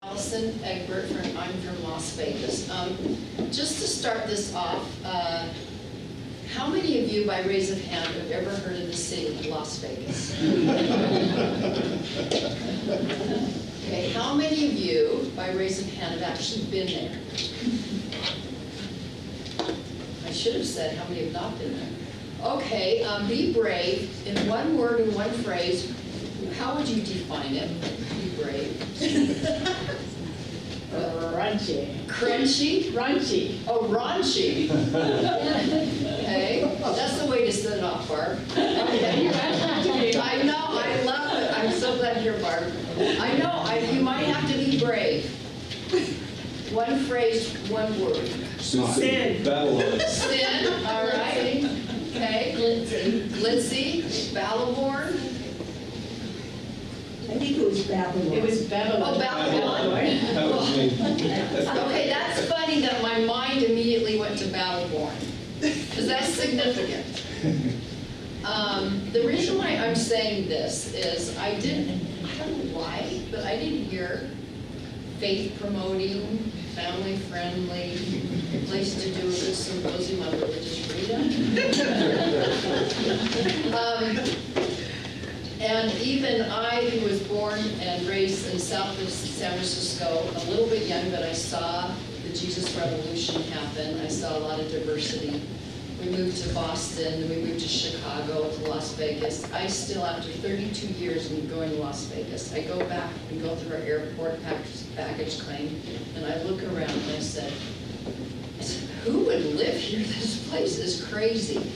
Allyson, Egbert, I'm from Las Vegas. Just to start this off, how many of you, by raise of hand, have ever heard of the city of Las Vegas? Okay, how many of you, by raise of hand, have actually been there? I should have said how many have not been there. Okay, be brave. In one word and one phrase, how would you define it? Be brave. Crunchy. Crunchy? Crunchy. Oh, raunchy. Okay, that's the way to set it off, Barb. I know, I love it. I'm so glad you're here, Barb. I know, you might have to be brave. One phrase, one word. Sin. Babylon. Sin, all right. Okay. Glitzy. Glitzy, Battleborn. I think it was Babylon. It was Babylon. Oh, Babylon. That was me. Okay, that's funny that my mind immediately went to Battleborn, because that's significant. The reason why I'm saying this is I don't know why, but I didn't hear faith-promoting, family-friendly, place to do a good symposium on religious freedom. And even I, who was born and raised in Southwest San Francisco, a little bit young, but I saw the Jesus Revolution happen. I saw a lot of diversity. We moved to Boston, we moved to Chicago, to Las Vegas. I still, after 32 years of going to Las Vegas, I go back and go through our airport baggage claim, and I look around and I said, who would live here? This place is crazy.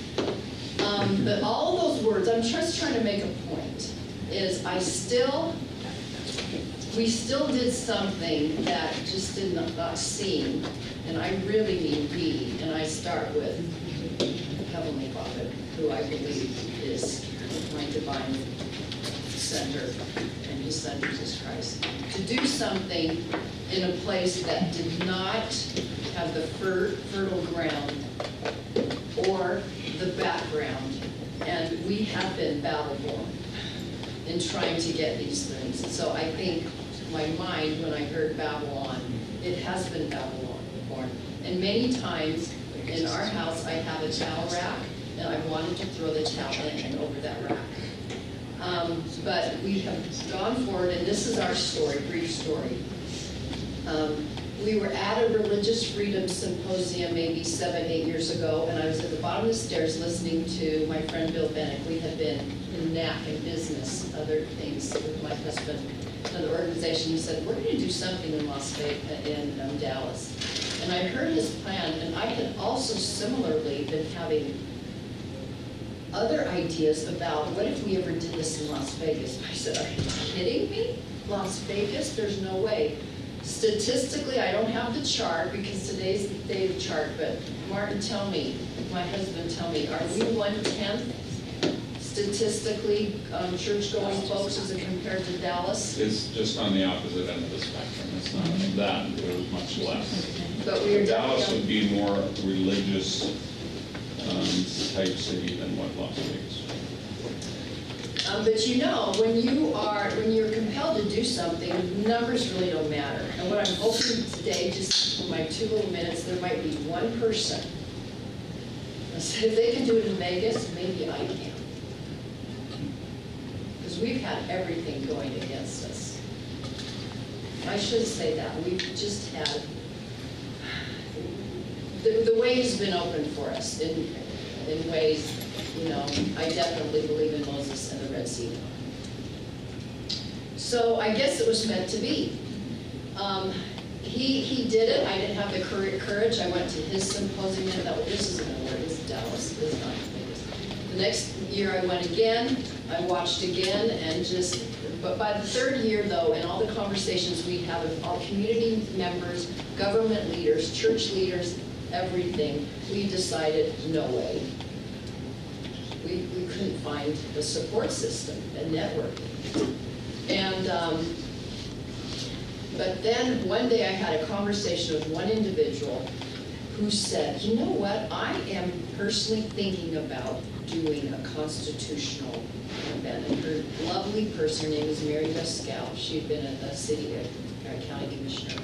But all of those words, I'm just trying to make a point, is we still did something that just did not seem, and I really mean we, and I start with Heavenly Father, who I believe is my divine center, and His Son, Jesus Christ. To do something in a place that did not have the fertile ground or the background, and we have been battle-born in trying to get these things. And so I think my mind, when I heard Babylon, it has been Babylon-born. And many times in our house, I have a towel rack, and I wanted to throw the towel in and over that rack. But we have gone forward, and this is our story, brief story. We were at a religious freedom symposium maybe 7-8 years ago, and I was at the bottom of the stairs listening to my friend Bill Benac. We had been in Benac in business, other things with my husband, another organization. He said, we're going to do something in Las Vegas, in Dallas. And I heard his plan, and I had also similarly been having other ideas about what if we ever did this in Las Vegas. I said, are you kidding me? Las Vegas? There's no way. Statistically, I don't have the chart because today's the day of chart, but Martin, tell me, my husband, tell me, are we 1/10 statistically church-going folks as compared to Dallas? It's just on the opposite end of the spectrum. It's not that, but it was much less. But we are Dallas would be more religious type city than what Las Vegas. But you know, when you're compelled to do something, numbers really don't matter. And what I'm hoping today, just for my 2 little minutes, there might be one person. So if they can do it in Vegas, maybe I can. Because we've had everything going against us. I should say that. We've just had, the way has been open for us in ways, you know, I definitely believe in Moses and the Red Sea. So I guess it was meant to be. He did it. I didn't have the courage. I went to his symposium and thought, well, this isn't going to work. This is Dallas. This is not Vegas. The next year I went again. I watched again and but by the 3rd year though, and all the conversations we have with all community members, government leaders, church leaders, everything, we decided no way. We couldn't find the support system and networking. And, but then one day I had a conversation with one individual who said, you know what, I am personally thinking about doing a constitutional event. And her lovely person, her name is Mary Mescal. She'd been a city county commissioner.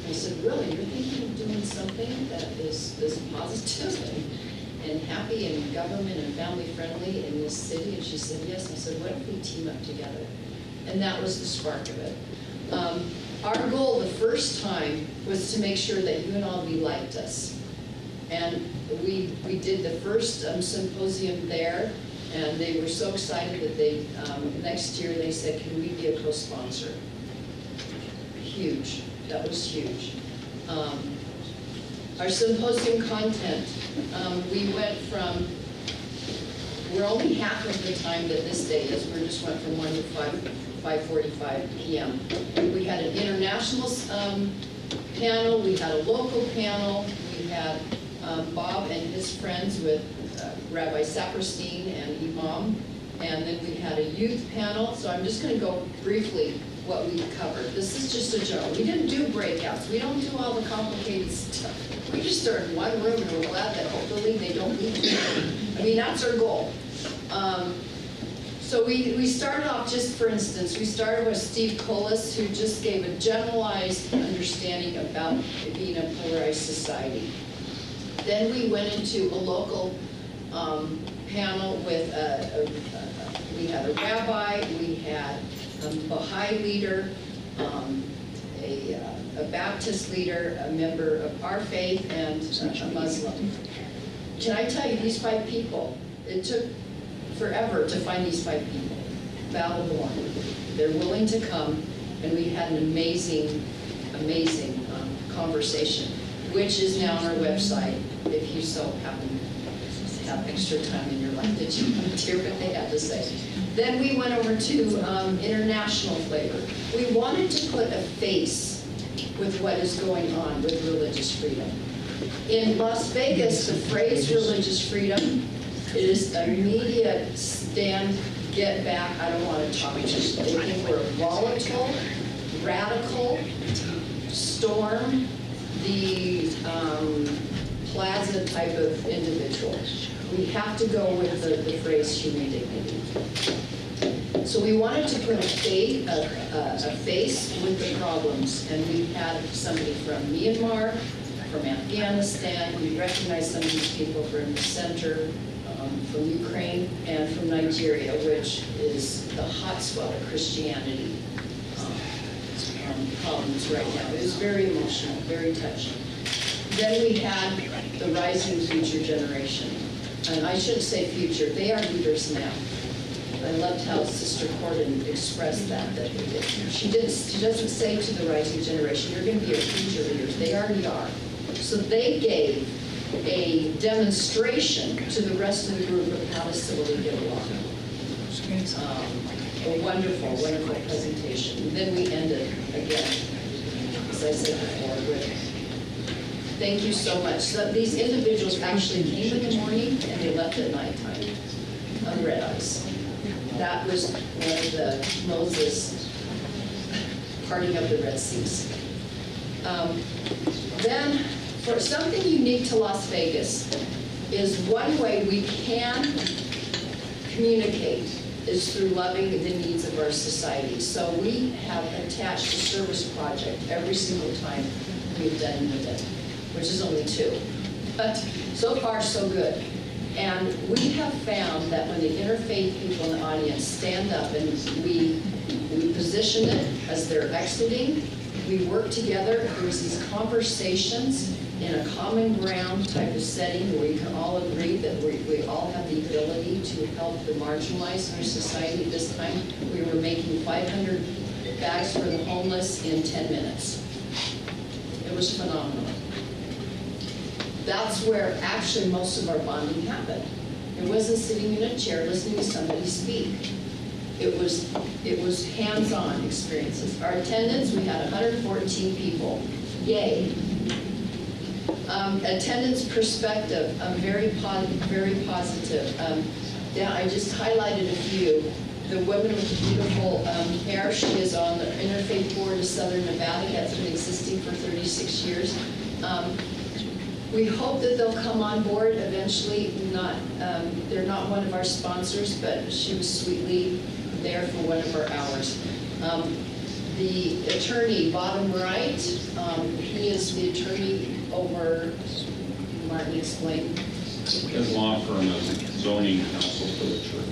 I said, really, you're thinking of doing something that is positive and happy and government and family friendly in this city? And she said, yes. I said, what if we team up together? And that was the spark of it. Our goal the first time was to make sure that UNLV liked us. And we did the first symposium there, and they were so excited that they, next year they said, can we be a co-sponsor? Huge. That was huge. Our symposium content, we went from, we're only half of the time that this day is. We just went from 1 to 5:45 p.m. We had an international panel. We had a local panel. We had Bob and his friends with Rabbi Saperstein and Imam. And then we had a youth panel. So I'm just going to go briefly what we covered. This is just a joke. We didn't do breakouts. We don't do all the complicated stuff. We just are in one room and we're glad that hopefully they don't leave. I mean, that's our goal. So we started off, just for instance, we started with Steve Colas, who just gave a generalized understanding about it being a polarized society. Then we went into a local panel with we had a rabbi, we had a Baha'i leader, a Baptist leader, a member of our faith, and a Muslim. Can I tell you, these 5 people, it took forever to find these 5 people. Battle-born. They're willing to come, and we had an amazing, amazing conversation, which is now on our website, if you so happen to have extra time in your life that you want to hear what they had to say. Then we went over to international flavor. We wanted to put a face with what is going on with religious freedom. In Las Vegas, the phrase religious freedom is immediate stand, get back, I don't want to talk to you. They think we're volatile, radical, storm, the plaza type of individual. We have to go with the phrase human dignity. So we wanted to put a face with the problems, and we had somebody from Myanmar, from Afghanistan. We recognized some of these people from the center, from Ukraine, and from Nigeria, which is the hotspot of Christianity problems right now. It was very emotional, very touching. Then we had the rising future generation. And I shouldn't say future, they are leaders now. I loved how Sister Corden expressed that she doesn't say to the rising generation, you're going to be our future leaders. They already are. So they gave a demonstration to the rest of the group of how to civilly get along. A wonderful, wonderful presentation. And then we ended again, as I said before, with thank you so much. So these individuals actually came in the morning and they left at nighttime on red eyes. That was one of the Moses parting of the Red Seas. Then, for something unique to Las Vegas, is one way we can communicate is through loving the needs of our society. So we have attached a service project every single time we've done an event, which is only 2. But so far, so good. And we have found that when the interfaith people in the audience stand up and we position it as they're exiting, we work together. There's these conversations in a common ground type of setting where we can all agree that we all have the ability to help the marginalized in our society. This time we were making 500 bags for the homeless in 10 minutes. It was phenomenal. That's where actually most of our bonding happened. It wasn't sitting in a chair listening to somebody speak. It was hands-on experiences. Our attendance, we had 114 people. Yay. Attendance perspective, very positive. Yeah, I just highlighted a few. The woman with the beautiful hair, she is on the Interfaith Board of Southern Nevada. That's been existing for 36 years. We hope that they'll come on board eventually. They're not one of our sponsors, but she was sweetly there for one of our hours. The attorney, bottom right, he is the attorney over, Martin explained, His law firm is zoning counsel for the church.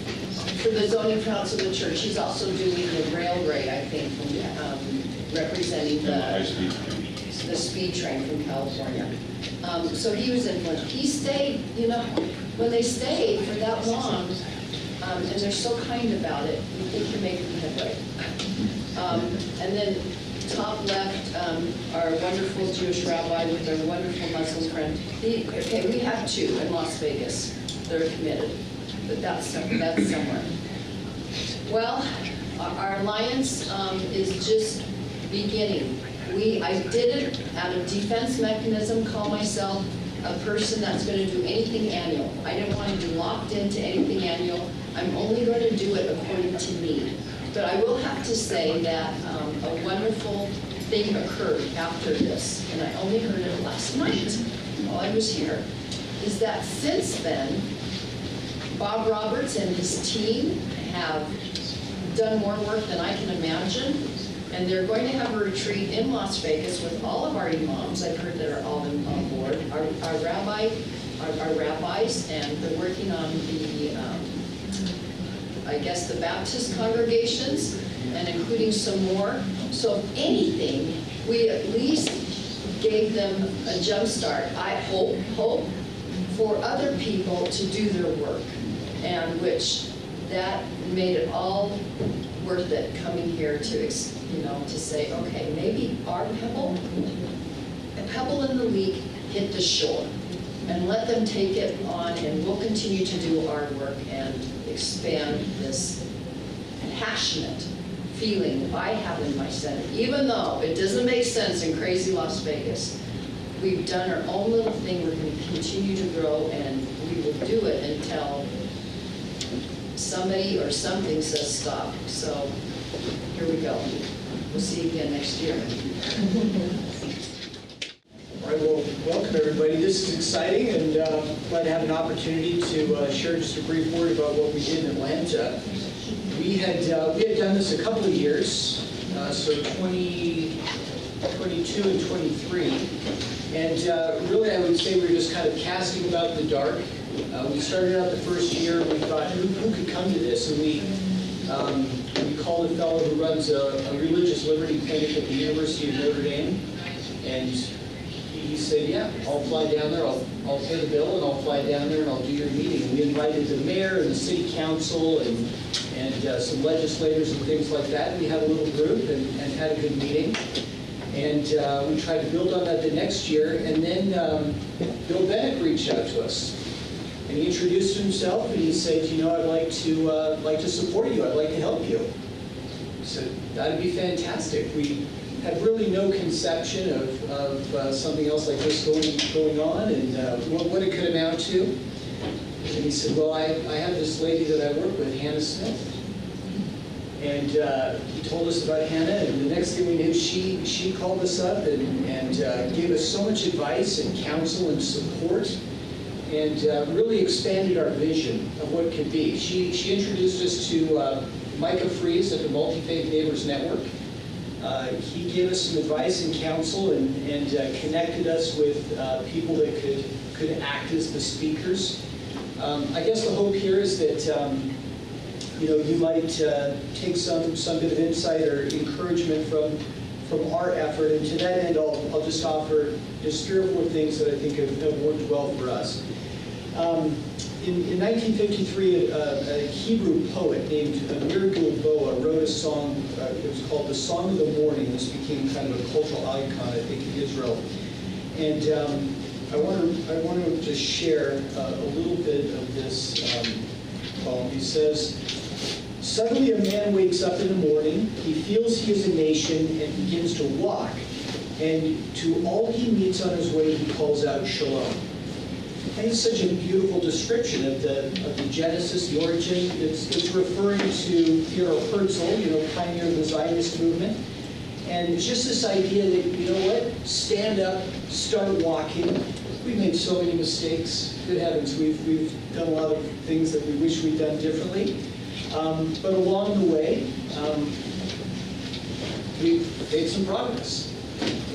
for the zoning council of the church. He's also doing the railway, I think, representing And the high-speed train. the speed train from California. So he was influential. He stayed, you know, when they stay for that long, and they're so kind about it, you think you're making headway. And then top left, our wonderful Jewish rabbi with our wonderful Muslim friend. Okay, we have two in Las Vegas that are committed, but that's somewhere. Well, our alliance is just beginning. I did it out of defense mechanism, call myself a person that's going to do anything annual. I didn't want to be locked into anything annual. I'm only going to do it according to me. But I will have to say that a wonderful thing occurred after this, and I only heard it last night while I was here, is that since then, Bob Roberts and his team have done more work than I can imagine. And they're going to have a retreat in Las Vegas with all of our imams. I've heard that are all on board. Our rabbis, and they're working on the, I guess, the Baptist congregations, and including some more. So if anything, we at least gave them a jump start. I hope for other people to do their work, and which that made it all worth it coming here to, you know, to say, okay, maybe our pebble in the leak hit the shore, and let them take it on, and we'll continue to do our work and expand this passionate feeling I have in my Senate. Even though it doesn't make sense in crazy Las Vegas, we've done our own little thing. We're going to continue to grow, and we will do it until somebody or something says stop. So here we go. We'll see you again next year. All right, well, welcome everybody. This is exciting, and glad to have an opportunity to share just a brief word about what we did in Atlanta. We had done this a couple of years, so 2022 and 23, and really I would say we were just kind of casting about the dark. We started out the first year, and we thought, who could come to this? And we called a fellow who runs a religious liberty clinic at the University of Notre Dame, and he said, yeah, I'll fly down there, I'll pay the bill, and I'll fly down there and I'll do your meeting. And we invited the mayor and the city council and some legislators and things like that. And we had a little group and had a good meeting. And we tried to build on that the next year. And then Bill Benac reached out to us. And he introduced himself, and he said, you know, I'd like to support you. I'd like to help you. So that'd be fantastic. We had really no conception of something else like this going on, and what it could amount to. And he said, well, I have this lady that I work with, Hannah Smith. And he told us about Hannah, and the next thing we knew, she called us up and gave us so much advice and counsel and support, and really expanded our vision of what could be. She introduced us to Micah Fries at the Multi-Faith Neighbors Network. He gave us some advice and counsel, and connected us with people that could act as the speakers. I guess the hope here is that you know, you might take some bit of insight or encouragement from our effort, and to that end, I'll just offer just 3 or 4 things that I think have worked well for us. In 1953, a Hebrew poet named Amir Gilboa wrote a song. It was called "The Song of the Morning." This became kind of a cultural icon, I think, in Israel. And I want to just share a little bit of this poem. He says, "Suddenly a man wakes up in the morning. He feels he is a nation and begins to walk. And to all he meets on his way, he calls out Shalom." And it's such a beautiful description of the genesis, the origin. It's referring to Theodor Herzl, you know, pioneer of the Zionist movement. And it's just this idea that, you know what, stand up, start walking. We've made so many mistakes. Good heavens, we've done a lot of things that we wish we'd done differently. But along the way, we've made some progress.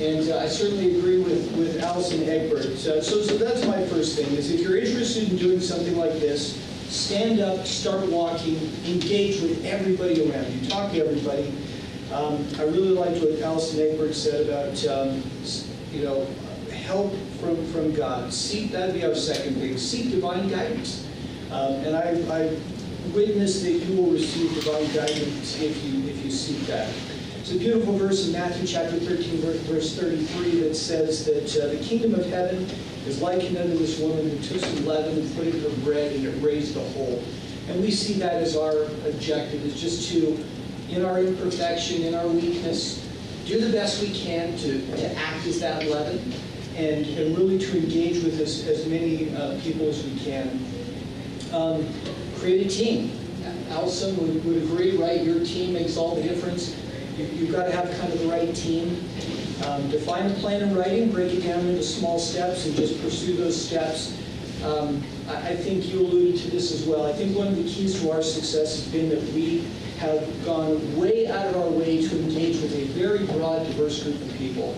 And I certainly agree with Allyson and Egbert. So that's my first thing, is if you're interested in doing something like this, stand up, start walking, engage with everybody around you, talk to everybody. I really liked what Allyson and Egbert said about, help from God. Seek, that'd be our second thing, seek divine guidance. And I witness that you will receive divine guidance if you seek that. It's a beautiful verse in Matthew chapter 13, verse 33 that says that the kingdom of heaven is likened unto this woman who took some leaven and put it in her bread and it raised a whole. And we see that as our objective, is just to, in our imperfection, in our weakness, do the best we can to act as that leaven and really to engage with as many people as we can. Create a team. Allyson would agree, right? Your team makes all the difference. You've got to have kind of the right team. Define a plan in writing, break it down into small steps, and just pursue those steps. I think you alluded to this as well. I think one of the keys to our success has been that we have gone way out of our way to engage with a very broad, diverse group of people.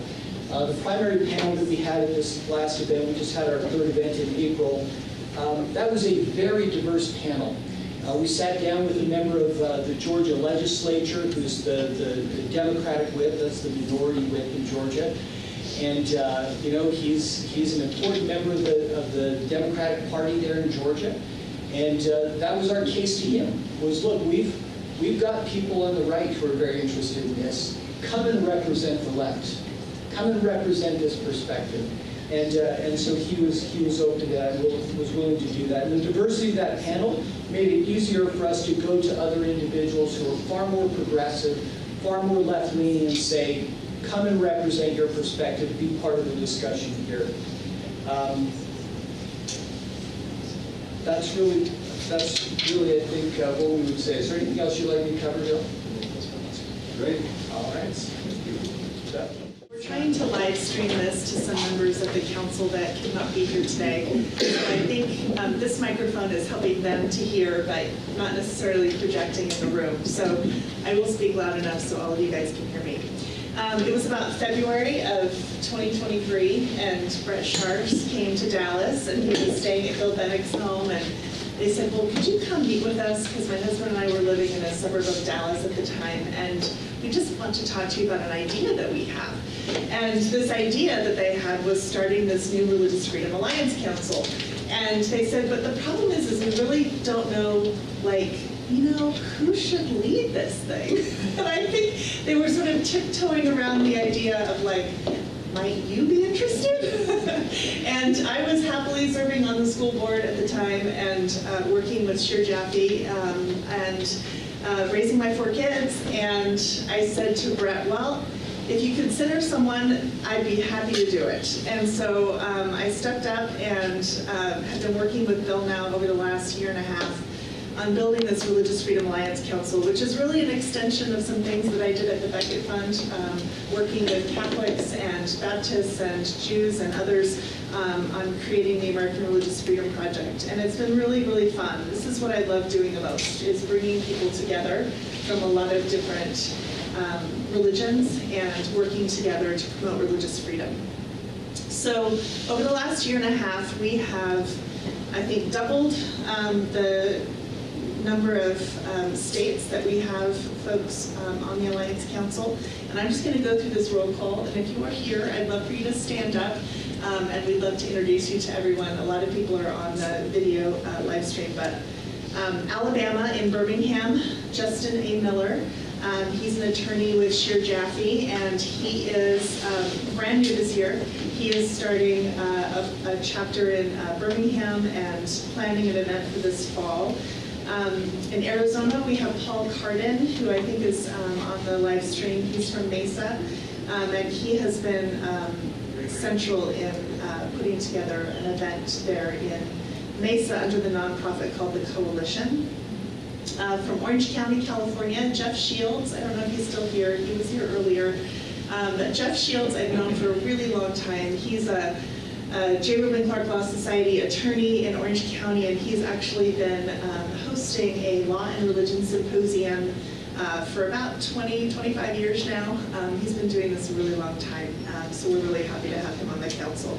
The primary panel that we had at this last event, we just had our third event in April, that was a very diverse panel. We sat down with a member of the Georgia legislature, who's the Democratic whip, that's the minority whip in Georgia. And he's an important member of the Democratic Party there in Georgia. And that was our case to him, was look, we've got people on the right who are very interested in this. Come and represent the left. Come and represent this perspective. And so he was open to that and was willing to do that. And the diversity of that panel made it easier for us to go to other individuals who are far more progressive, far more left-leaning, and say, come and represent your perspective, be part of the discussion here. That's really, I think, what we would say. Is there anything else you'd like me to cover, Bill? Great. All right. We're trying to live stream this to some members of the council that could not be here today. So I think this microphone is helping them to hear, but not necessarily projecting in the room. So I will speak loud enough so all of you guys can hear me. It was about February of 2023, and Brett Sharps came to Dallas, and he was staying at Bill Benac's home, and they said, well, could you come meet with us? Because my husband and I were living in a suburb of Dallas at the time, and we just want to talk to you about an idea that we have. And this idea that they had was starting this new Religious Freedom Alliance Council. And they said, but the problem is we really don't know, who should lead this thing? And I think they were sort of tiptoeing around the idea of might you be interested? And I was happily serving on the school board at the time and working with Sheer Jaffe and raising my 4 kids. And I said to Brett, well, if you consider someone, I'd be happy to do it. And so I stepped up and have been working with Bill now over the last year and a half on building this Religious Freedom Alliance Council, which is really an extension of some things that I did at the Beckett Fund, working with Catholics and Baptists and Jews and others on creating the American Religious Freedom Project. And it's been really, really fun. This is what I love doing the most, is bringing people together from a lot of different religions and working together to promote religious freedom. So over the last year and a half, we have, I think, doubled the number of states that we have folks on the Alliance Council. And I'm just going to go through this roll call. And if you are here, I'd love for you to stand up. And we'd love to introduce you to everyone. A lot of people are on the video live stream. But Alabama in Birmingham, Justin A. Miller. He's an attorney with Sheer Jaffe, and he is brand new this year. He is starting a chapter in Birmingham and planning an event for this fall. In Arizona, we have Paul Cardin, who I think is on the live stream. He's from Mesa, and he has been central in putting together an event there in Mesa under the nonprofit called the Coalition. From Orange County, California, Jeff Shields. I don't know if he's still here. He was here earlier. But Jeff Shields I've known for a really long time. He's a J. Reuben Clark Law Society attorney in Orange County, and he's actually been hosting a law and religion symposium for about 20, 25 years now. He's been doing this a really long time, so we're really happy to have him on the council.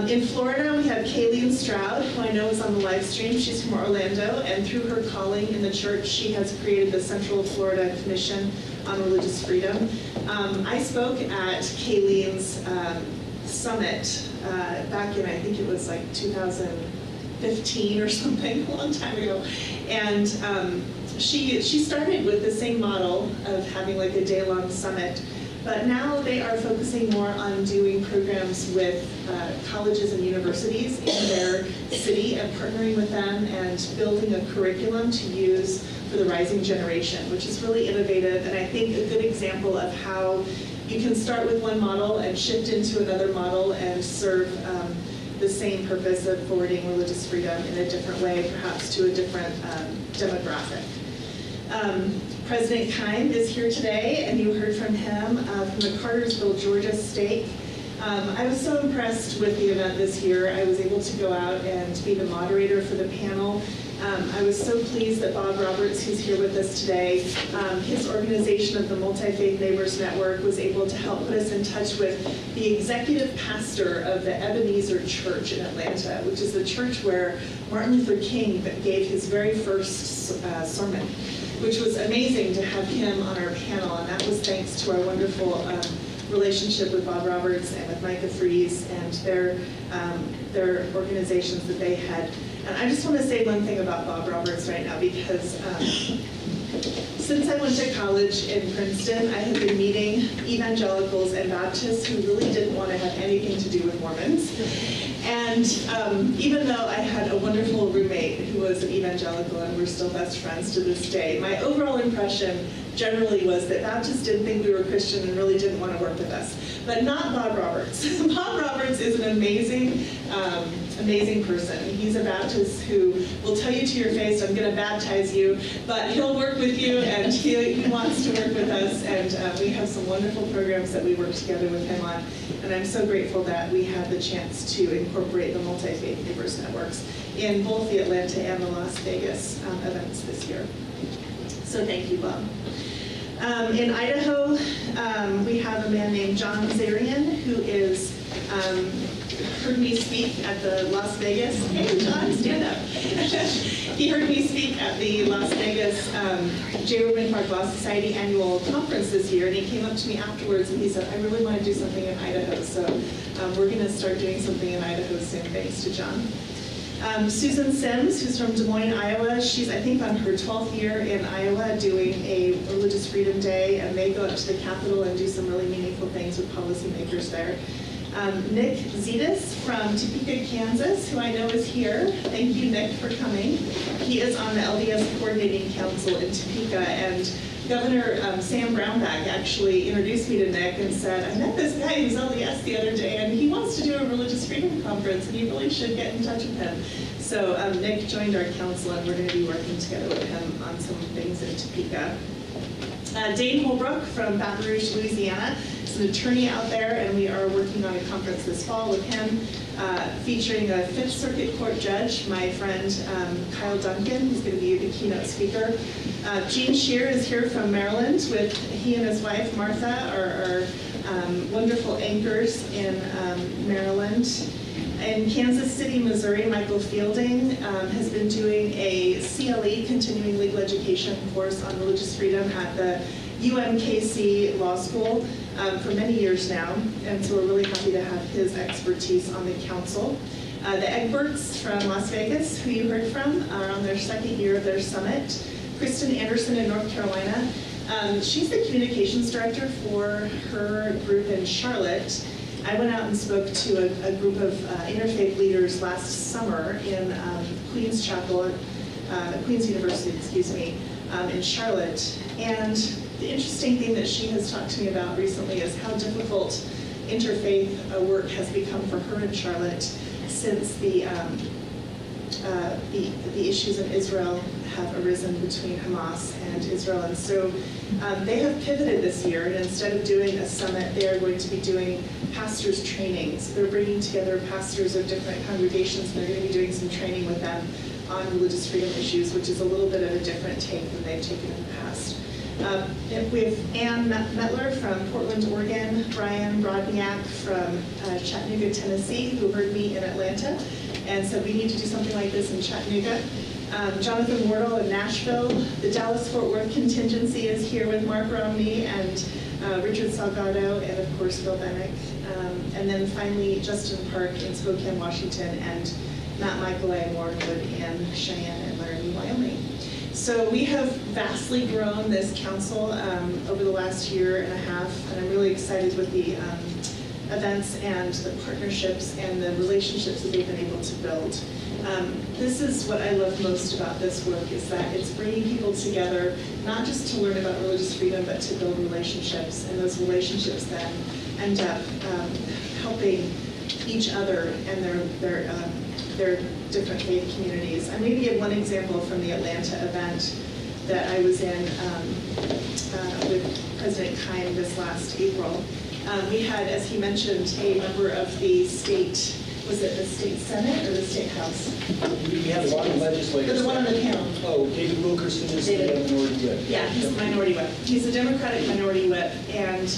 In Florida, we have Kayleen Stroud, who I know is on the live stream. She's from Orlando, and through her calling in the church, she has created the Central Florida Commission on Religious Freedom. I spoke at Kayleen's summit back in, I think it was like 2015 or something, a long time ago. And she started with the same model of having like a day-long summit, but now they are focusing more on doing programs with colleges and universities in their city and partnering with them and building a curriculum to use for the rising generation, which is really innovative, and I think a good example of how you can start with one model and shift into another model and serve the same purpose of forwarding religious freedom in a different way, perhaps to a different demographic. President Keim is here today, and you heard from him from the Cartersville, Georgia stake. I was so impressed with the event this year. I was able to go out and be the moderator for the panel. I was so pleased that Bob Roberts, who's here with us today, his organization of the Multi-Faith Neighbors Network was able to help put us in touch with the executive pastor of the Ebenezer Church in Atlanta, which is the church where Martin Luther King gave his very first sermon, which was amazing to have him on our panel, and that was thanks to our wonderful relationship with Bob Roberts and with Micah Fries and their organizations that they had. And I just want to say one thing about Bob Roberts right now, because since I went to college in Princeton, I have been meeting evangelicals and Baptists who really didn't want to have anything to do with Mormons. And even though I had a wonderful roommate who was an evangelical and we're still best friends to this day, my overall impression generally was that Baptists didn't think we were Christian and really didn't want to work with us. But not Bob Roberts. Bob Roberts is an amazing, amazing person. He's a Baptist who will tell you to your face, I'm going to baptize you, but he'll work with you, and he wants to work with us, and we have some wonderful programs that we work together with him on, and I'm so grateful that we had the chance to incorporate the Multi-Faith Neighbors Networks in both the Atlanta and the Las Vegas events this year. So thank you, Bob. In Idaho, we have a man named John Zarian, who is heard me speak at the Las Vegas. Hey, John, stand up. He heard me speak at the Las Vegas J. Reuben Clark Law Society annual conference this year, and he came up to me afterwards and he said, I really want to do something in Idaho, so we're going to start doing something in Idaho soon, thanks to John. Susan Sims, who's from Des Moines, Iowa, she's, I think, on her 12th year in Iowa doing a Religious Freedom Day, and they go up to the Capitol and do some really meaningful things with policymakers there. Nick Zetas from Topeka, Kansas, who I know is here. Thank you, Nick, for coming. He is on the LDS Coordinating Council in Topeka, and Governor Sam Brownback actually introduced me to Nick and said, I met this guy who's LDS the other day, and he wants to do a religious freedom conference, and you really should get in touch with him. So Nick joined our council, and we're going to be working together with him on some things in Topeka. Dane Holbrook from Baton Rouge, Louisiana, is an attorney out there, and we are working on a conference this fall with him, featuring a Fifth Circuit Court judge, my friend Kyle Duncan, who's going to be the keynote speaker. Gene Shear is here from Maryland with he and his wife Martha are wonderful anchors in Maryland. In Kansas City, Missouri, Michael Fielding has been doing a CLE, continuing legal education course on religious freedom at the UMKC Law School for many years now, and so we're really happy to have his expertise on the council. The Egberts from Las Vegas, who you heard from, are on their second year of their summit. Kristen Anderson in North Carolina. She's the communications director for her group in Charlotte. I went out and spoke to a group of interfaith leaders last summer in Queen's Chapel, Queen's University, excuse me, in Charlotte. And the interesting thing that she has talked to me about recently is how difficult interfaith work has become for her in Charlotte since the issues in Israel have arisen between Hamas and Israel. And so they have pivoted this year, and instead of doing a summit, they are going to be doing pastors' trainings. They're bringing together pastors of different congregations, and they're going to be doing some training with them on religious freedom issues, which is a little bit of a different take than they've taken in the past. We have Ann Metler from Portland, Oregon, Brian Brodniak from Chattanooga, Tennessee, who heard me in Atlanta and said we need to do something like this in Chattanooga. Jonathan Wardle in Nashville. The Dallas-Fort Worth contingency is here with Mark Romney and Richard Salgado, and of course Bill Benac. And then finally Justin Park in Spokane, Washington, and Matt Michael in Warrenwood and Cheyenne and Laramie, Wyoming. So we have vastly grown this council over the last year and a half, and I'm really excited with the events and the partnerships and the relationships that they've been able to build. This is what I love most about this work, is that it's bringing people together, not just to learn about religious freedom, but to build relationships, and those relationships then end up helping each other and their different faith communities. I'm going to give one example from the Atlanta event that I was in with President Kine this last April. We had, as he mentioned, a member of the state, was it the state Senate or the state House? We have a lot of legislators. The one on the panel. Oh, David Wilkerson is the minority whip. Yeah, he's the minority whip. He's a Democratic minority whip, and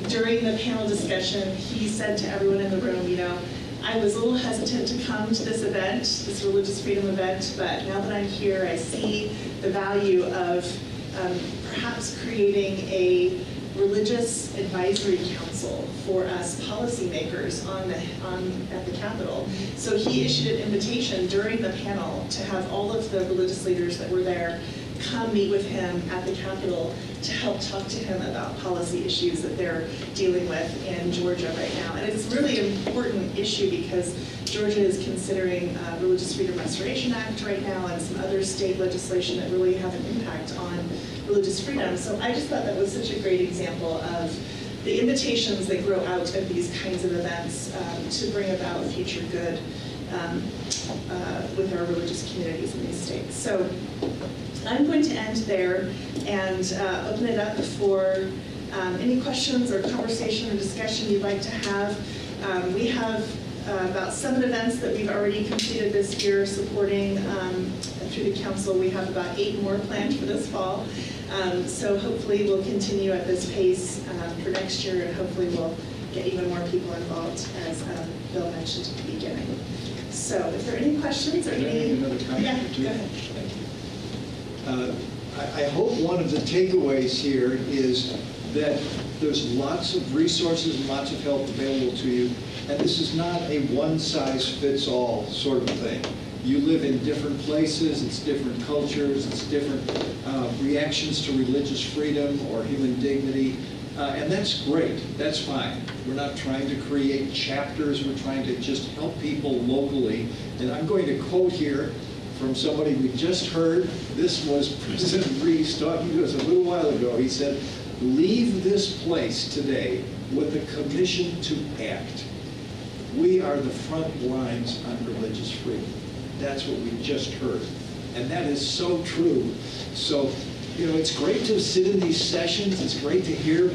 during the panel discussion, he said to everyone in the room, you know, I was a little hesitant to come to this event, this religious freedom event, but now that I'm here, I see the value of perhaps creating a religious advisory council for us policymakers at the Capitol. So he issued an invitation during the panel to have all of the religious leaders that were there come meet with him at the Capitol to help talk to him about policy issues that they're dealing with in Georgia right now. And it's really an important issue because Georgia is considering Religious Freedom Restoration Act right now and some other state legislation that really have an impact on religious freedom. So I just thought that was such a great example of the invitations that grow out of these kinds of events to bring about future good with our religious communities in these states. So I'm going to end there and open it up for any questions or conversation or discussion you'd like to have. We have about 7 events that we've already completed this year supporting through the council. We have about 8 more planned for this fall. So hopefully we'll continue at this pace for next year, and hopefully we'll get even more people involved, as Bill mentioned at the beginning. So if there are any questions or any... Another comment? Yeah, go ahead. I hope one of the takeaways here is that there's lots of resources and lots of help available to you, and this is not a one-size-fits-all sort of thing. You live in different places, it's different cultures, it's different reactions to religious freedom or human dignity, and that's great, that's fine. We're not trying to create chapters, we're trying to just help people locally. And I'm going to quote here from somebody we just heard. This was President Reese talking to us a little while ago. He said, "Leave this place today with a commission to act." We are the front lines on religious freedom. That's what we just heard. And that is so true. So, you know, it's great to sit in these sessions. It's great to hear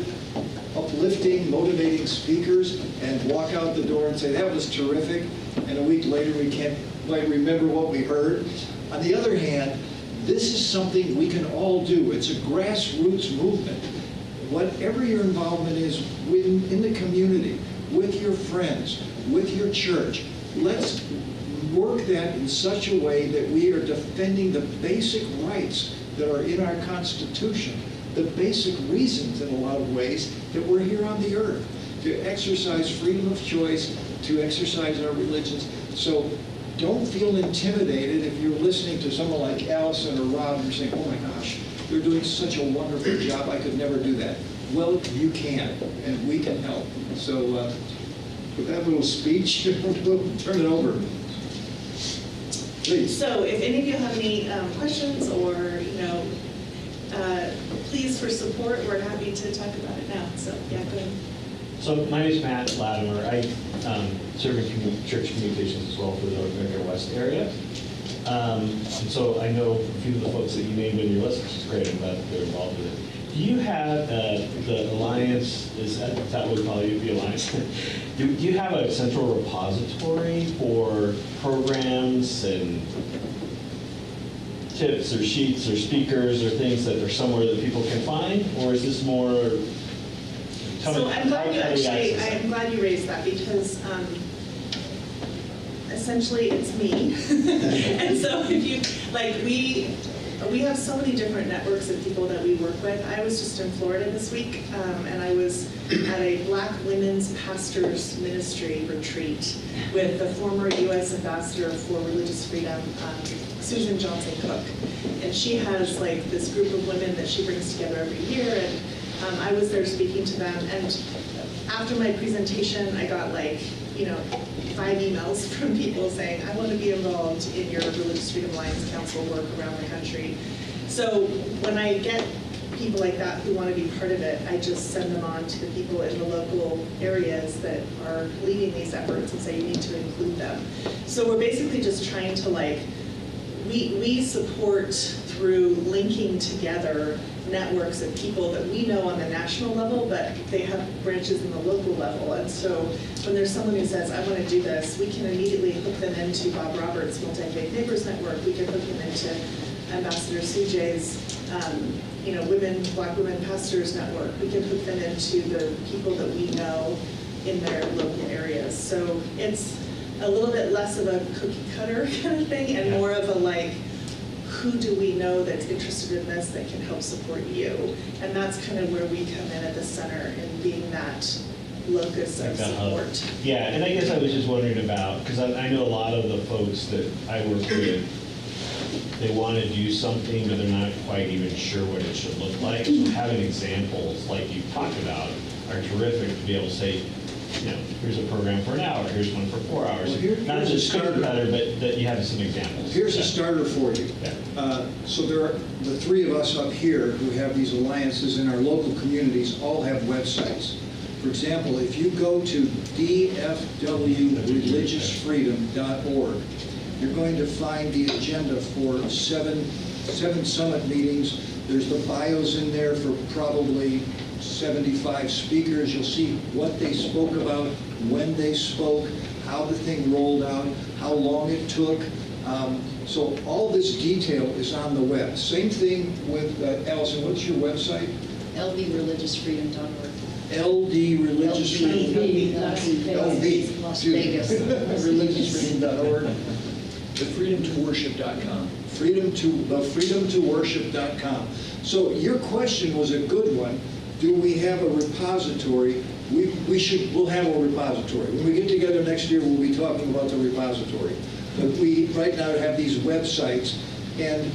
uplifting, motivating speakers and walk out the door and say, that was terrific. And a week later, we can't quite remember what we heard. On the other hand, this is something we can all do. It's a grassroots movement. Whatever your involvement is in the community, with your friends, with your church, let's work that in such a way that we are defending the basic rights that are in our Constitution, the basic reasons in a lot of ways that we're here on the earth, to exercise freedom of choice, to exercise our religions. So don't feel intimidated if you're listening to someone like Allyson or Rob and you're saying, oh my gosh, they're doing such a wonderful job, I could never do that. Well, you can, and we can help. So with that little speech, we'll turn it over. Please. So if any of you have any questions or, pleas for support, we're happy to talk about it now. So yeah, go ahead. So my name is Matt Latimer. I serve in church communications as well for the North America West area. And so I know a few of the folks that you named in your list, which is great. I'm glad that they're involved with it. Do you have the Alliance, is that what we call you, the Alliance? Do you have a central repository for programs and tips or sheets or speakers or things that are somewhere that people can find? Or is this more? So I'm glad I'm I'm glad you raised that because essentially it's me. And so if you, like we have so many different networks of people that we work with. I was just in Florida this week and I was at a Black Women's Pastors Ministry retreat with the former U.S. Ambassador for Religious Freedom, Susan Johnson Cook. And she has like this group of women that she brings together every year. And I was there speaking to them, and after my presentation, I got like, 5 emails from people saying, I want to be involved in your Religious Freedom Alliance Council work around the country. So when I get people like that who want to be part of it, I just send them on to the people in the local areas that are leading these efforts and say you need to include them. So we're basically just trying to we support through linking together networks of people that we know on the national level, but they have branches in the local level. And so when there's someone who says, I want to do this, we can immediately hook them into Bob Roberts' Multi-Faith Neighbors Network. We can hook them into Ambassador Sujay's Black Women Pastors Network. We can hook them into the people that we know in their local areas. So it's a little bit less of a cookie cutter kind of thing and more of a who do we know that's interested in this that can help support you? And that's kind of where we come in at the center in being that locus of support. Yeah, and I guess I was just wondering about, because I know a lot of the folks that I work with, they want to do something, but they're not quite even sure what it should look like. So having examples like you talked about are terrific to be able to say, here's a program for an hour, here's one for 4 hours. Well, not just cookie cutter, but that you have some examples. Here's a starter for you. Yeah. So there are the 3 of us up here who have these alliances in our local communities all have websites. For example, if you go to dfwreligiousfreedom.org, you're going to find the agenda for seven summit meetings. There's the bios in there for probably 75 speakers. You'll see what they spoke about, when they spoke, how the thing rolled out, how long it took. So all this detail is on the web. Same thing with, Allyson, what's your website? ldreligiousfreedom.org. ldreligiousfreedom. Las Vegas. religiousfreedom.org. thefreedomtoworship.com. freedomtoworship.com. So your question was a good one. Do we have a repository? We'll have a repository. When we get together next year, we'll be talking about the repository. But we right now have these websites, and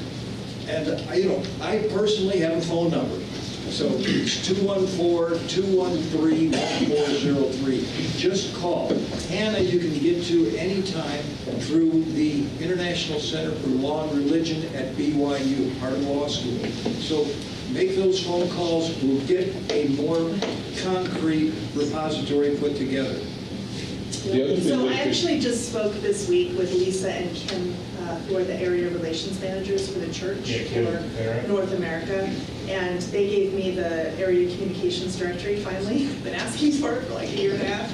I personally have a phone number. So it's 214-213-1403. Just call. Hannah, you can get to anytime through the International Center for Law and Religion at BYU, Harvard Law School. So make those phone calls. We'll get a more concrete repository put together. So I actually just spoke this week with Lisa and Kim, who are the area relations managers for the church for North America. And they gave me the area communications directory finally. I've been asking for it for like a year and a half.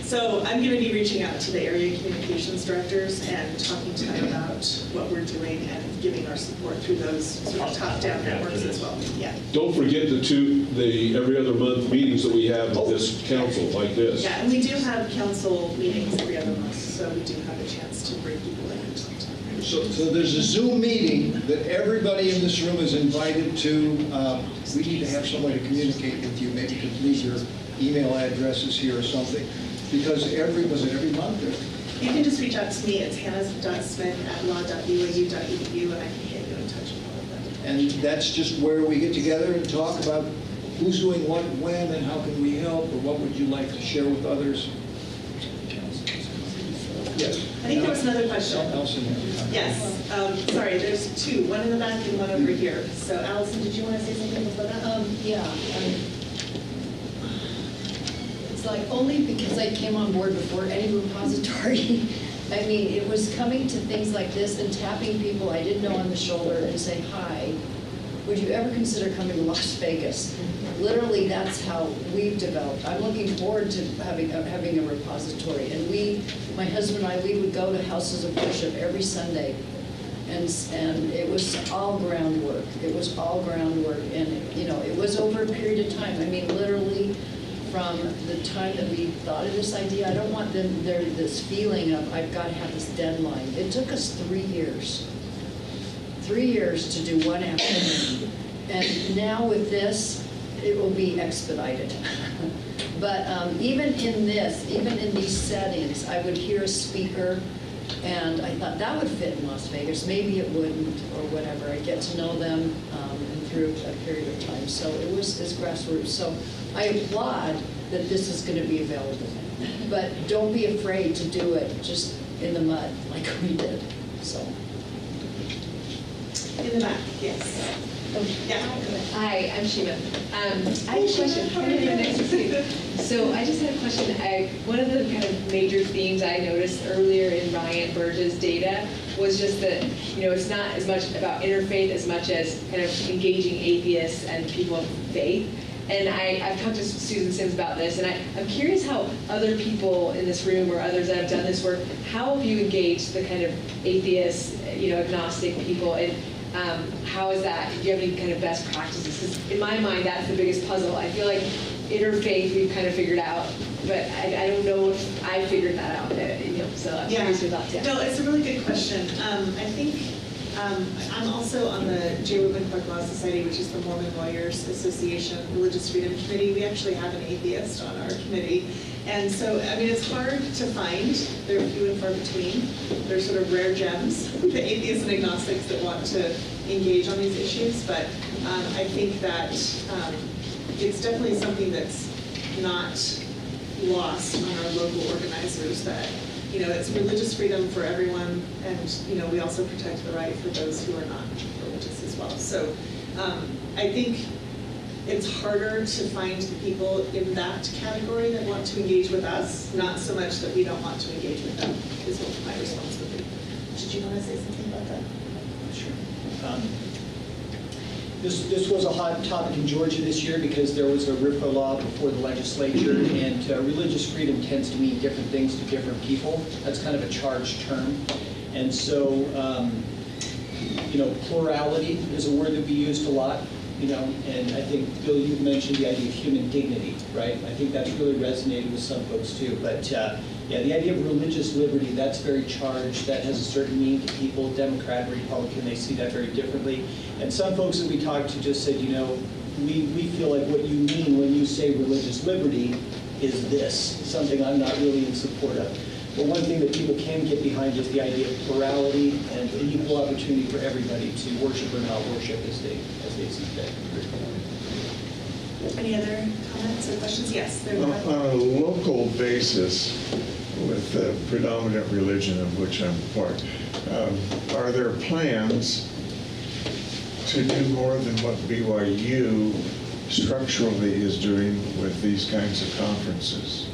So I'm going to be reaching out to the area communications directors and talking to them about what we're doing and giving our support through those sort of top-down networks as well. Yeah. Don't forget the every other month meetings that we have with this council like this. Yeah, and we do have council meetings every other month, so we do have a chance to bring people in. So there's a Zoom meeting that everybody in this room is invited to. We need to have some way to communicate with you. Maybe you could leave your email addresses here or something. Because every month? Or? You can just reach out to me. It's hannah.smith@law.byu.edu, and I can get you in touch with all of them. And that's just where we get together and talk about who's doing what, when, and how can we help, or what would you like to share with others? Yes. I think there was another question. Allyson. Yes. Sorry, there's 2, one in the back and one over here. So Allyson, did you want to say something before that? It's like only because I came on board before any repository. I mean, it was coming to things like this and tapping people I didn't know on the shoulder and saying, hi, would you ever consider coming to Las Vegas? Literally, that's how we've developed. I'm looking forward to having a repository. And my husband and I, we would go to houses of worship every Sunday And it was all groundwork. It was all groundwork, and it was over a period of time. I mean, literally, from the time that we thought of this idea, I don't want this feeling of I've got to have this deadline. It took us 3 years. 3 years to do one afternoon. And now with this, it will be expedited. But even in these settings, I would hear a speaker, and I thought that would fit in Las Vegas. Maybe it wouldn't, or whatever. I'd get to know them through a period of time. So it's grassroots. So I applaud that this is going to be available. But don't be afraid to do it just in the mud like we did. So. In the back, yes. Yeah. Hi, I'm Shima. I have a question. Nice to see you. So I just had a question. One of the kind of major themes I noticed earlier in Ryan Burge's data was just that, it's not as much about interfaith as much as kind of engaging atheists and people of faith. And I've talked to Susan Sims about this, and I'm curious how other people in this room or others that have done this work, how have you engaged the kind of atheists, agnostic people, and how is that? Do you have any kind of best practices? Because in my mind, that's the biggest puzzle. I feel like interfaith we've kind of figured out, but I don't know if I figured that out. So I'm curious your thoughts. Yeah. No, it's a really good question. I think I'm also on the J. Reuben Clark Law Society, which is the Mormon Lawyers Association Religious Freedom Committee. We actually have an atheist on our committee. And so, I mean, it's hard to find. They're few and far between. They're sort of rare gems, the atheists and agnostics that want to engage on these issues. But I think that it's definitely something that's not lost on our local organizers, that it's religious freedom for everyone, and we also protect the right for those who are not religious as well. So I think it's harder to find the people in that category that want to engage with us, not so much that we don't want to engage with them, is what my response would be. Did you want to say something about that? Sure. This was a hot topic in Georgia this year because there was a RFAR law before the legislature, and religious freedom tends to mean different things to different people. That's kind of a charged term. And so, plurality is a word that we used a lot, and I think, Bill, you mentioned the idea of human dignity, right? I think that's really resonated with some folks too. But yeah, the idea of religious liberty, that's very charged. That has a certain meaning to people. Democrat, Republican, they see that very differently. And some folks that we talked to just said, we feel like what you mean when you say religious liberty is this, something I'm not really in support of. But one thing that people can get behind is the idea of plurality and an equal opportunity for everybody to worship or not worship as they see fit. Any other comments or questions? Yes. On a local basis, with the predominant religion of which I'm part, are there plans to do more than what BYU structurally is doing with these kinds of conferences?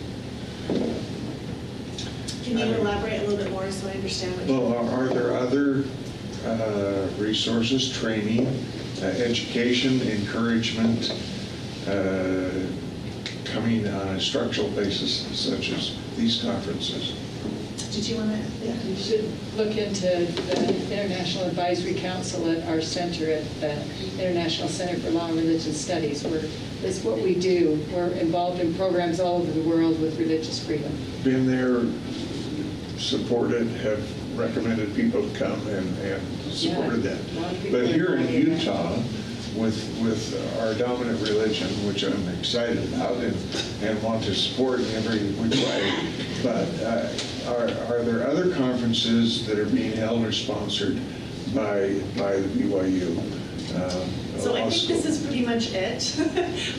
Can you elaborate a little bit more so I understand what you're Well, are there other resources, training, education, encouragement, coming on a structural basis such as these conferences? Did you want to? Yeah. You should look into the International Advisory Council at our center at the International Center for Law and Religious Studies. That's what we do. We're involved in programs all over the world with religious freedom. Been there, supported, have recommended people to come and supported that. But here in Utah, with our dominant religion, which I'm excited about and want to support in every which way, but are there other conferences that are being held or sponsored by the BYU? So I think this is pretty much it.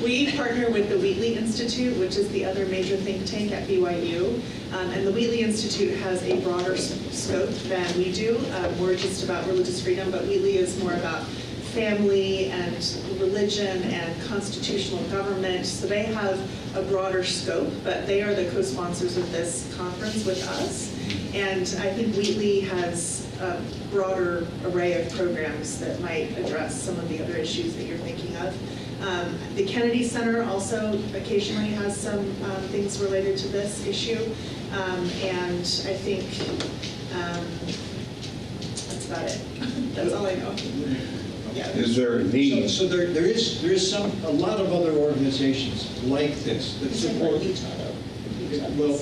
We partner with the Wheatley Institute, which is the other major think tank at BYU. And the Wheatley Institute has a broader scope than we do. We're just about religious freedom, but Wheatley is more about family and religion and constitutional government. So they have a broader scope, but they are the co-sponsors of this conference with us. And I think Wheatley has a broader array of programs that might address some of the other issues that you're thinking of. The Kennedy Center also occasionally has some things related to this issue. And I think, let's about it. That's all I know. Yeah. Is there a need? So there is a lot of other organizations like this that support. Well,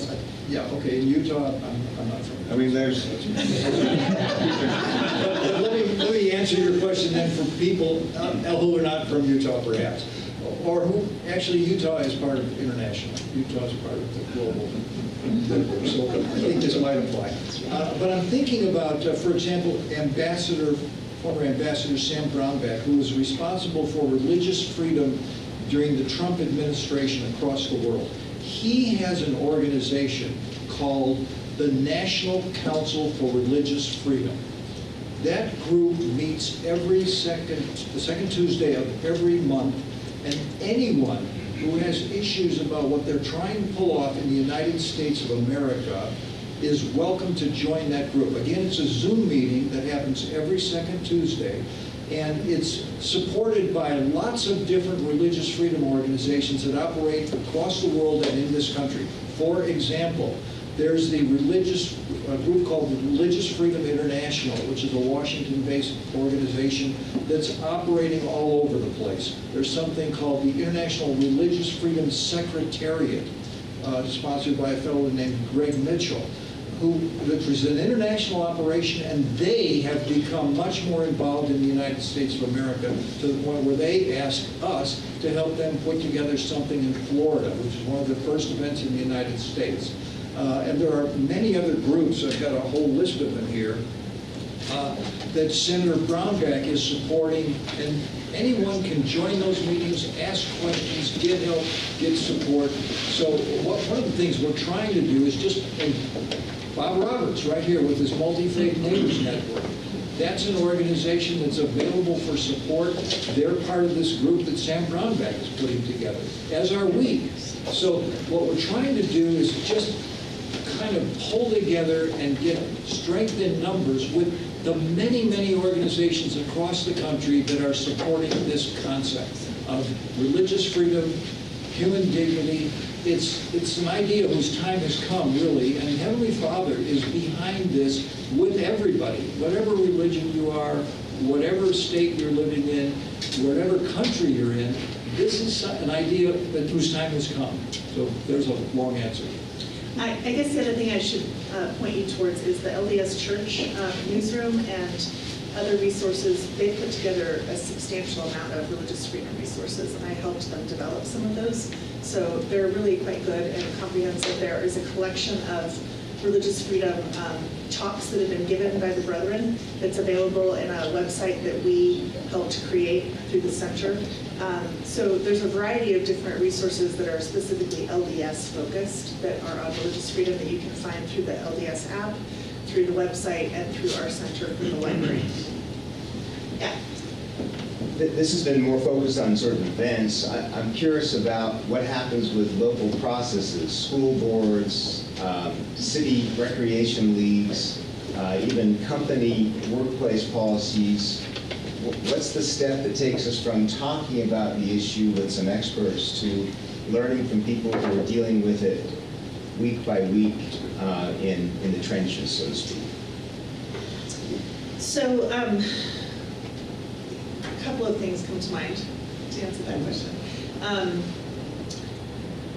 yeah, okay, in Utah, I'm not from. I mean, there's, But let me answer your question then for people who are not from Utah perhaps, or who, actually Utah is part of international. Utah is part of the global. So I think this might apply. But I'm thinking about, for example, former Ambassador Sam Brownback, who was responsible for religious freedom during the Trump administration across the world. He has an organization called the National Council for Religious Freedom. That group meets the second Tuesday of every month, and anyone who has issues about what they're trying to pull off in the United States of America is welcome to join that group. Again, it's a Zoom meeting that happens every second Tuesday, and it's supported by lots of different religious freedom organizations that operate across the world and in this country. For example, there's the group called the Religious Freedom International, which is a Washington-based organization that's operating all over the place. There's something called the International Religious Freedom Secretariat, sponsored by a fellow named Greg Mitchell, which is an international operation, and they have become much more involved in the United States of America to the point where they ask us to help them put together something in Florida, which is one of the first events in the United States. And there are many other groups, I've got a whole list of them here, that Senator Brownback is supporting, and anyone can join those meetings, ask questions, get help, get support. So one of the things we're trying to do is and Bob Roberts right here with his Multi-Faith Neighbors Network. That's an organization that's available for support. They're part of this group that Sam Brownback is putting together, as are we. So what we're trying to do is just kind of pull together and get strength in numbers with the many, many organizations across the country that are supporting this concept of religious freedom, human dignity. It's an idea whose time has come, really, and Heavenly Father is behind this with everybody, whatever religion you are, whatever state you're living in, whatever country you're in. This is an idea whose time has come. So there's a long answer. I guess the other thing I should point you towards is the LDS Church newsroom and other resources. They put together a substantial amount of religious freedom resources, and I helped them develop some of those. So they're really quite good and comprehensive. There is a collection of religious freedom talks that have been given by the Brethren that's available in a website that we helped create through the center. So there's a variety of different resources that are specifically LDS focused that are on religious freedom that you can find through the LDS app, through the website, and through our center through the library. Yeah. This has been more focused on sort of events. I'm curious about what happens with local processes, school boards, city recreation leagues, even company workplace policies. What's the step that takes us from talking about the issue with some experts to learning from people who are dealing with it week by week in the trenches, so to speak? So a couple of things come to mind to answer that question.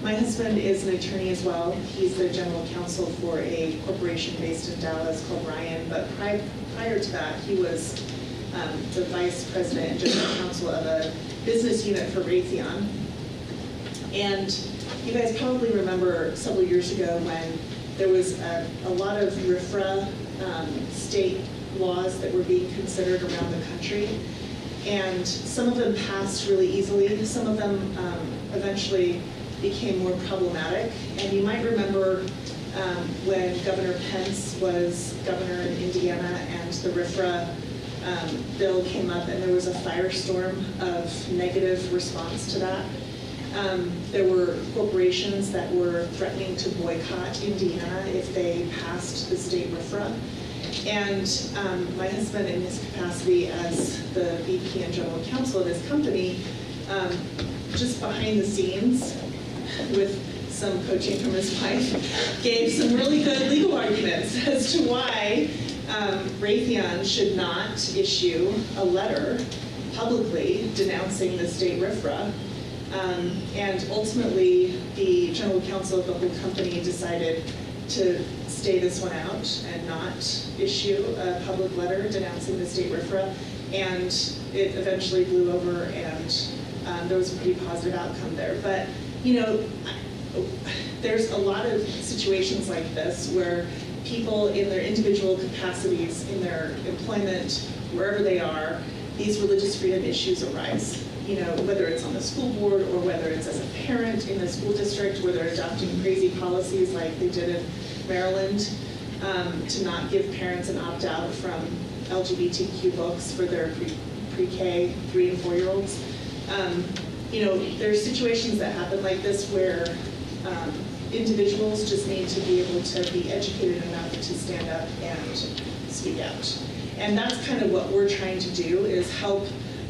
My husband is an attorney as well. He's the general counsel for a corporation based in Dallas called Ryan, but prior to that, he was the vice president and general counsel of a business unit for Raytheon. And you guys probably remember several years ago when there was a lot of RFAR state laws that were being considered around the country. And some of them passed really easily. Some of them eventually became more problematic. And you might remember when Governor Pence was governor in Indiana and the RFRA bill came up and there was a firestorm of negative response to that. There were corporations that were threatening to boycott Indiana if they passed the state RFRA. And my husband, in his capacity as the VP and general counsel of his company, just behind the scenes, with some coaching from his wife, gave some really good legal arguments as to why Raytheon should not issue a letter publicly denouncing the state RFRA. And ultimately, the general counsel of the whole company decided to stay this one out and not issue a public letter denouncing the state RFRA. And it eventually blew over, and there was a pretty positive outcome there. But, you know, there's a lot of situations like this where people in their individual capacities, in their employment, wherever they are, these religious freedom issues arise. You know, whether it's on the school board or whether it's as a parent in a school district where they're adopting crazy policies like they did in Maryland, to not give parents an opt-out from LGBTQ books for their pre-K 3 and 4-year-olds. You know, there's situations that happen like this where individuals just need to be able to be educated enough to stand up and speak out. And that's kind of what we're trying to do, is help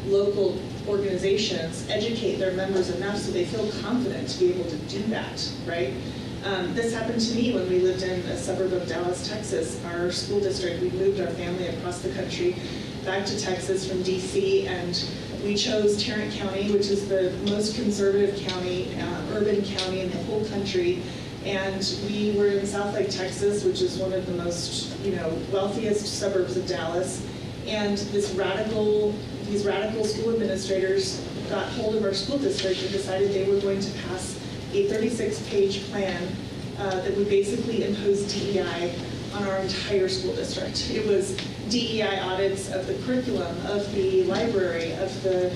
local organizations educate their members enough so they feel confident to be able to do that, right? This happened to me when we lived in a suburb of Dallas, Texas. Our school district, we moved our family across the country back to Texas from DC, and we chose Tarrant County, which is the most conservative county, urban county in the whole country. And we were in South Lake, Texas, which is one of the most, you know, wealthiest suburbs of Dallas. And these radical school administrators got hold of our school district and decided they were going to pass a 36-page plan that would basically impose DEI on our entire school district. It was DEI audits of the curriculum, of the library, of the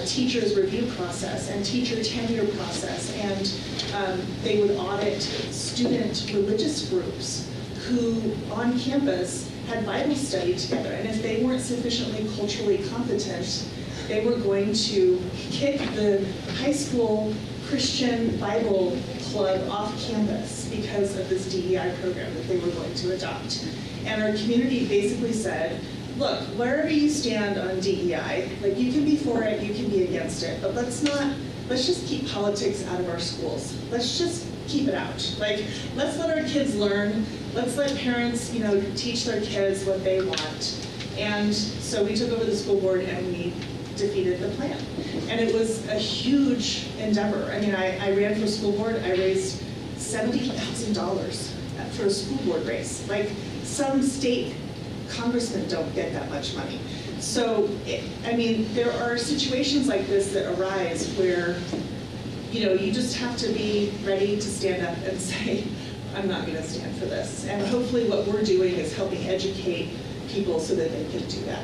teachers' review process and teacher tenure process, and they would audit student religious groups who on campus had Bible study together, and if they weren't sufficiently culturally competent, they were going to kick the high school Christian Bible club off campus because of this DEI program that they were going to adopt. And our community basically said, look, wherever you stand on DEI, like you can be for it, you can be against it, but let's just keep politics out of our schools. Let's just keep it out. Like, let's let our kids learn. Let's let parents, you know, teach their kids what they want. And so we took over the school board and we defeated the plan. And it was a huge endeavor. I mean, I ran for school board. I raised $70,000 for a school board race. Like, some state congressmen don't get that much money. So, I mean, there are situations like this that arise where, you know, you just have to be ready to stand up and say, I'm not going to stand for this. And hopefully what we're doing is helping educate people so that they can do that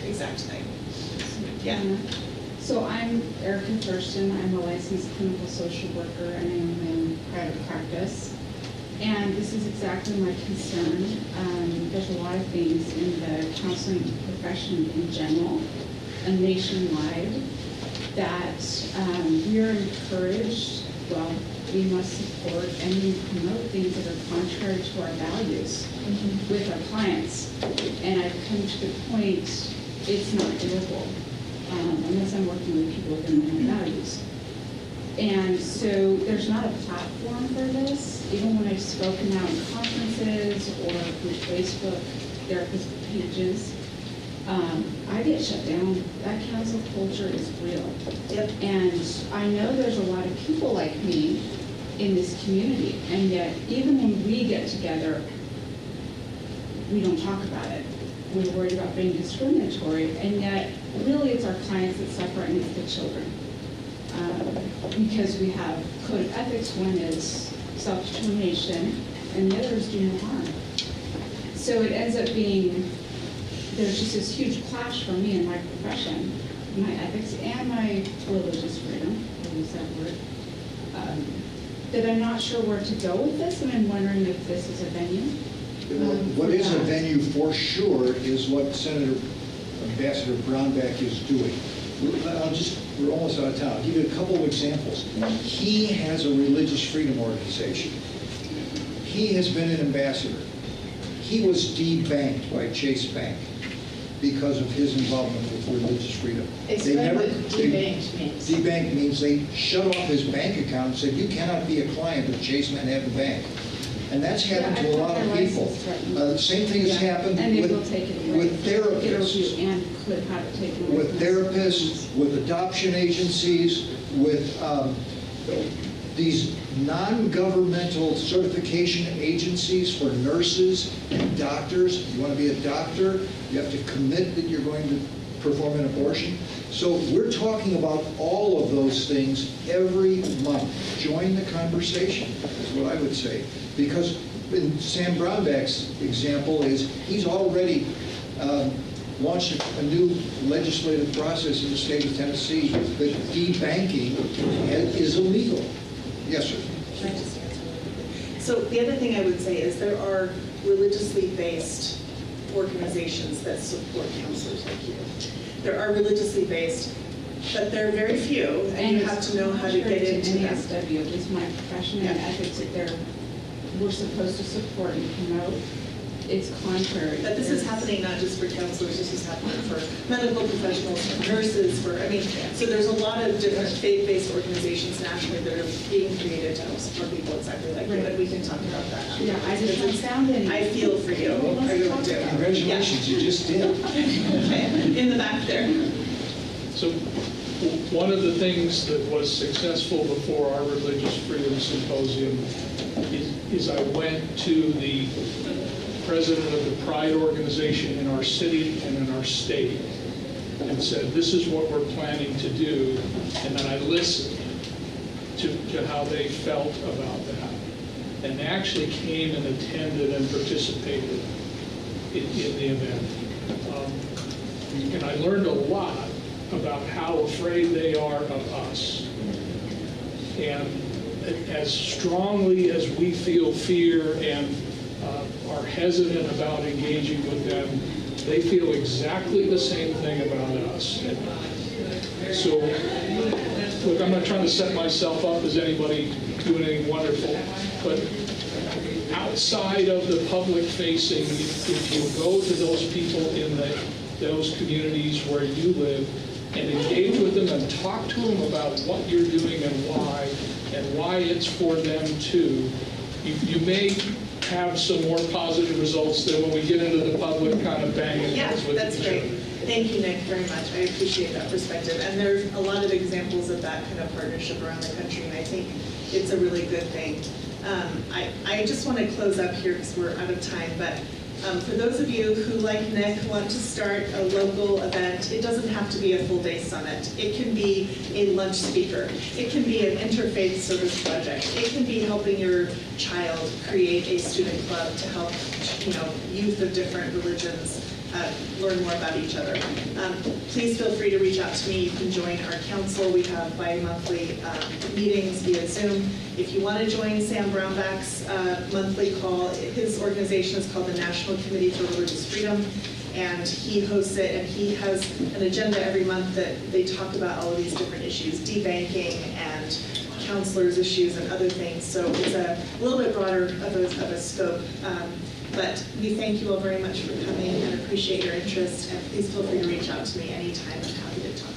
exact thing. Yeah. So I'm Erica Thurston. I'm a licensed clinical social worker and I'm in private practice. And this is exactly my concern. There's a lot of things in the counseling profession in general and nationwide that we are encouraged, well, we must support and we promote things that are contrary to our values with our clients. And I've come to the point, it's not doable unless I'm working with people within my own values. And so there's not a platform for this. Even when I've spoken out in conferences or through Facebook therapist pages, I get shut down. That cancel culture is real. Yep. And I know there's a lot of people like me in this community, and yet even when we get together, we don't talk about it. We're worried about being discriminatory, and yet really it's our clients that suffer and it's the children. Because we have code of ethics, one is self-determination, and the other is do no harm. So it ends up being, there's just this huge clash for me in my profession, my ethics and my religious freedom, I'll use that word, that I'm not sure where to go with this, and I'm wondering if this is a venue. What is a venue for sure is what Ambassador Brownback is doing. We're almost out of time. I'll give you a couple of examples. He has a religious freedom organization. He has been an ambassador. He was debanked by Chase Bank because of his involvement with religious freedom. Explain what debanked means. Debanked means they shut off his bank account and said, you cannot be a client of Chase Manhattan Bank. And that's happened Yeah, to a I lot thought of my people. license threatened. The same thing has Yeah, happened and they will take it away. with therapists. It'll be, and could have it taken away. With from us. therapists, with adoption agencies, with these non-governmental certification agencies for nurses and doctors. You want to be a doctor, you have to commit that you're going to perform an abortion. So we're talking about all of those things every month. Join the conversation, is what I would say. Because in Sam Brownback's example is, he's already launched a new legislative process in the state of Tennessee that debanking is illegal. Yes, sir. Can I just answer really quickly? So the other thing I would say is there are religiously based organizations that support counselors like you. There are religiously based, but they're very few, and you have to know how to get into them. NASW is my profession and ethics that we're supposed to support and promote. It's contrary. But this is happening not just for counselors, this is happening for medical professionals, for nurses, so there's a lot of different faith-based organizations nationally that are being created to help support people exactly like you, but we can talk about that. Yeah, I just haven't found any. I feel for you, I really do. Congratulations, you just did. Okay, in the back there. So one of the things that was successful before our Religious Freedom Symposium is I went to the president of the Pride organization in our city and in our state and said, this is what we're planning to do. And then I listened to how they felt about that. And they actually came and attended and participated in the event. And I learned a lot about how afraid they are of us. And as strongly as we feel fear and are hesitant about engaging with them, they feel exactly the same thing about us. So, look, I'm not trying to set myself up as anybody doing anything wonderful, but outside of the public facing, if you go to those people in those communities where you live and engage with them and talk to them about what you're doing and why it's for them too, you may have some more positive results than when we get into the public kind of banging heads with each other. That's great. Thank you, Nick, very much. I appreciate that perspective. And there's a lot of examples of that kind of partnership around the country, and I think it's a really good thing. I just want to close up here because we're out of time, but for those of you who, like Nick, want to start a local event, it doesn't have to be a full-day summit. It can be a lunch speaker. It can be an interfaith service project. It can be helping your child create a student club to help, youth of different religions learn more about each other. Please feel free to reach out to me. You can join our council. We have bi-monthly meetings via Zoom. If you want to join Sam Brownback's monthly call, his organization is called the National Committee for Religious Freedom, and he hosts it, and he has an agenda every month that they talk about all of these different issues, debanking and counselors' issues and other things. So it's a little bit broader of a scope. But we thank you all very much for coming and appreciate your interest. And please feel free to reach out to me anytime. I'm happy to talk.